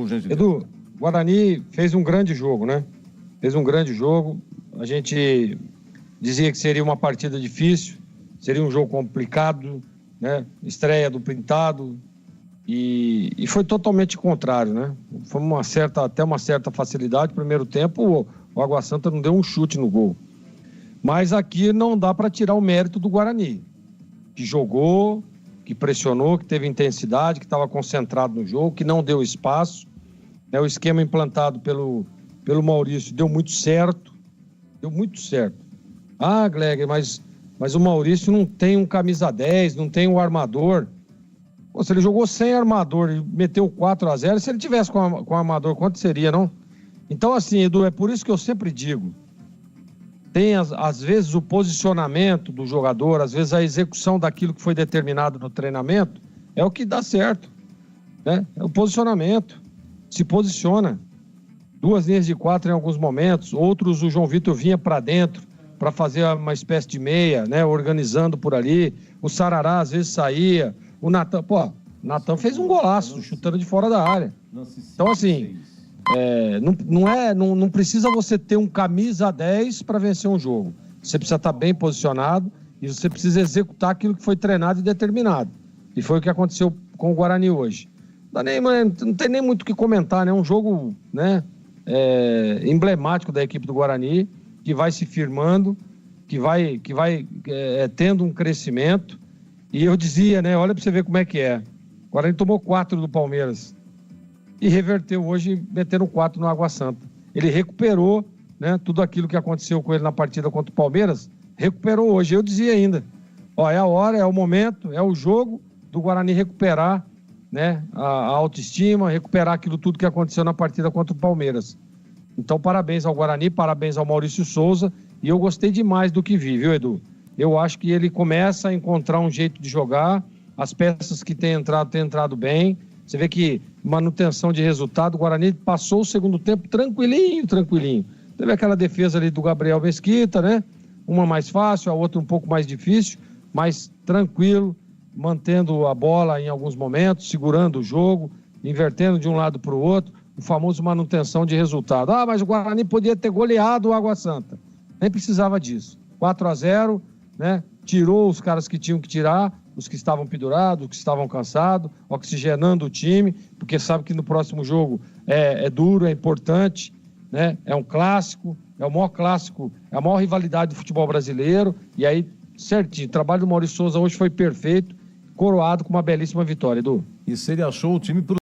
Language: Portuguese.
gentileza. Edu, o Guarani fez um grande jogo, né? Fez um grande jogo. A gente dizia que seria uma partida difícil, seria um jogo complicado, né? Estreia do Pintado. E foi totalmente contrário, né? Foi até uma certa facilidade. Primeiro tempo, o Água Santa não deu um chute no gol. Mas aqui não dá para tirar o mérito do Guarani, que jogou, que pressionou, que teve intensidade, que estava concentrado no jogo, que não deu espaço. O esquema implantado pelo Maurício deu muito certo. Deu muito certo. Ah, Gleger, mas o Maurício não tem um camisa 10, não tem um armador. Pô, se ele jogou sem armador e meteu 4-0, se ele tivesse com armador, quanto seria, não? Então, assim, Edu, é por isso que eu sempre digo, tem às vezes o posicionamento do jogador, às vezes a execução daquilo que foi determinado no treinamento, é o que dá certo, né? É o posicionamento, se posiciona. 2 linhas de 4 em alguns momentos, outros o João Vitor vinha para dentro para fazer uma espécie de meia, né? Organizando por ali, o Sarará às vezes saía, o Natan, o Natan fez um golaço, chutando de fora da área. Então, assim, não precisa você ter um camisa 10 para vencer um jogo. Você precisa estar bem posicionado e você precisa executar aquilo que foi treinado e determinado. E foi o que aconteceu com o Guarani hoje. Não tem nem muito o que comentar, né? Um jogo, né, emblemático da equipe do Guarani, que vai se firmando, que vai tendo um crescimento. E eu dizia, né? Olha para você ver como é que é. O Guarani tomou 4 do Palmeiras e reverteu hoje, metendo 4 no Água Santa. Ele recuperou, né, tudo aquilo que aconteceu com ele na partida contra o Palmeiras, recuperou hoje. Eu dizia ainda, é a hora, é o momento, é o jogo do Guarani recuperar, né, a autoestima, recuperar aquilo tudo que aconteceu na partida contra o Palmeiras. Então, parabéns ao Guarani, parabéns ao Maurício Souza, e eu gostei demais do que vi, viu, Edu? Eu acho que ele começa a encontrar um jeito de jogar, as peças que têm entrado bem. Você vê que manutenção de resultado, o Guarani passou o segundo tempo tranquilinho. Teve aquela defesa ali do Gabriel Mesquita, né? Uma mais fácil, a outra um pouco mais difícil, mas tranquilo, mantendo a bola em alguns momentos, segurando o jogo, invertendo de um lado para o outro, o famoso manutenção de resultado. Ah, mas o Guarani podia ter goleado o Água Santa. Nem precisava disso. 4-0, né? Tirou os caras que tinham que tirar, os que estavam pendurados, os que estavam cansados, oxigenando o time, porque sabe que no próximo jogo é duro, é importante, né? É um clássico, é o maior clássico, é a maior rivalidade do futebol brasileiro, e aí, certinho, o trabalho do Maurício Souza hoje foi perfeito, coroado com uma belíssima vitória, Edu. E se ele achou o time